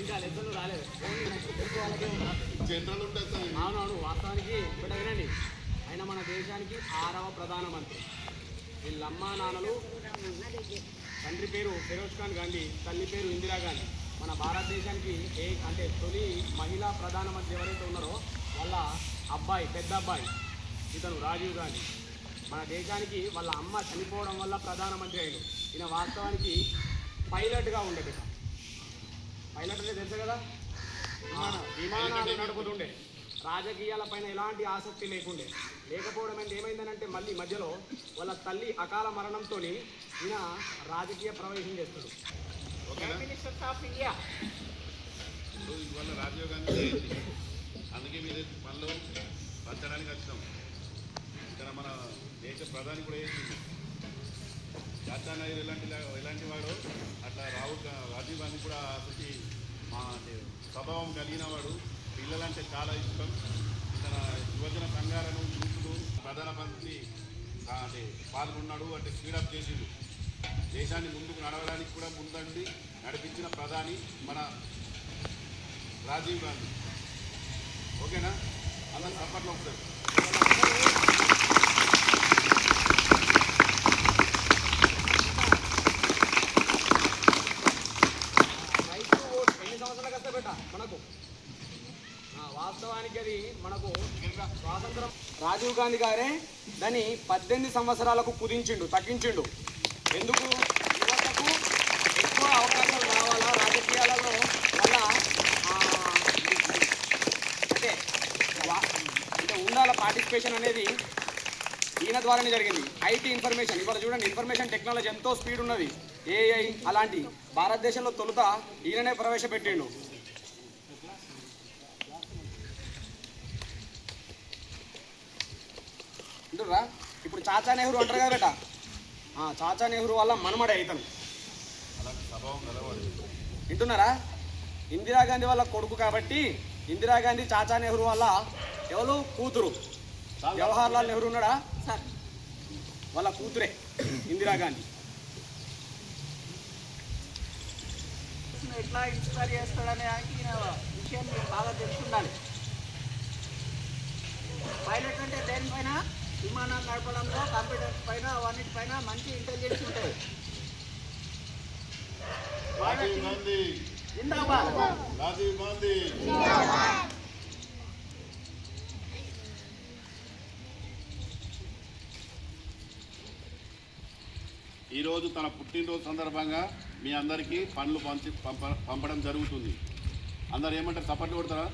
ఇంకా లెక్కలు రాలేదు అవునవును వాస్తవానికి ఇక్కడ వినండి ఆయన మన దేశానికి 6వ ప్రధానమంత్రి. వీళ్ళమ్మ నాన్నలు తండ్రి పేరు ఫిరోజ్ ఖాన్ గాంధీ, తల్లి పేరు ఇందిరాగాంధీ. మన భారతదేశానికి అంటే తొలి మహిళా ప్రధానమంత్రి ఎవరైతే ఉన్నారో వాళ్ళ అబ్బాయి పెద్ద అబ్బాయి ఇతను రాజీవ్ గాంధీ. మన దేశానికి వాళ్ళ అమ్మ చనిపోవడం వల్ల ప్రధానమంత్రి అయ్యాడు. ఈయన వాస్తవానికి పైలట్గా ఉండేది. పైలట్ అంటే తెలుసు కదా, విమానాలు నడుపుతుండే. రాజకీయాల పైన ఎలాంటి ఆసక్తి లేకపోవడం అంటే ఏమైందనంటే మళ్ళీ మధ్యలో వాళ్ళ తల్లి అకాల మరణంతో ఈయన రాజకీయ ప్రవేశం చేస్తాడు. మినిస్టర్ ఆఫ్ ఇండియా ఇవాళ రాజీవ్ గాంధీ అందుకే మీరు పనులు పంచడానికి వచ్చినాం. ఇక్కడ మన దేశ ప్రధాని కూడా చేసింది. చాచా నాయుడు ఎలాంటి వాడు అట్లా రాజీవ్ గాంధీ కూడా అసలు స్వభావం కలిగిన వాడు. పిల్లలంటే చాలా ఇష్టం. తన యువజన సంఘాలను గ్రూపులు ప్రధానమంత్రి అంటే పాల్గొన్నాడు. అంటే స్పీడప్ చేసిండు. దేశాన్ని ముందుకు నడవడానికి కూడా ముందండి నడిపించిన ప్రధాని మన రాజీవ్ గాంధీ. ఓకేనా? అలా సపోర్ట్లో ఒకసారి మనకు వాస్తవానికి అది మనకు స్వాతంత్రం రాజీవ్ గాంధీ గారే దాన్ని 18 సంవత్సరాలకు కుదించిండు, తగ్గించిండు. ఎందుకు? యువతకు ఎక్కువ అవకాశాలు కావాలా రాజకీయాలలో వల్ల అంటే ఉండాల పార్టిసిపేషన్ అనేది ఈయన ద్వారానే జరిగింది. ఐటీ ఇన్ఫర్మేషన్ ఇవాళ చూడండి, ఇన్ఫర్మేషన్ టెక్నాలజీ ఎంతో స్పీడ్ ఉన్నది. ఏఐ అలాంటి భారతదేశంలో తొలుత ఈయననే ప్రవేశపెట్టిండు. అంటుర్రా ఇప్పుడు చాచా నెహ్రూ అంటారు కదా బేట, చాచా నెహ్రూ వల్ల మనమడే ఇతను. వింటున్నారా? ఇందిరాగాంధీ వాళ్ళ కొడుకు కాబట్టి ఇందిరాగాంధీ చాచా నెహ్రూ వల్ల ఎవరు కూతురు జవహర్ లాల్ నెహ్రూ ఉన్నాడా సార్, వాళ్ళ కూతురే ఇందిరాగాంధీ. ఎట్లా ఇన్స్పైర్ చేస్తాడనే విషయం మీకు బాగా తెలుసుండాలి. పైలట్ అంటే దేనిపైన విమానాలు నడపడంలో కంప్యూటర్స్ పైన అవన్నిటిపైన మంచి ఇంటెలిజెన్స్ ఉంటుంది. రాజీవ్ గాంధీ జిందాబాద్. రాజీవ్ గాంధీ ఈరోజు తన పుట్టినరోజు సందర్భంగా మీ అందరికీ పండ్లు పంపడం జరుగుతుంది. అందరు ఏమంటారు? చప్పట్లు కొడతారా?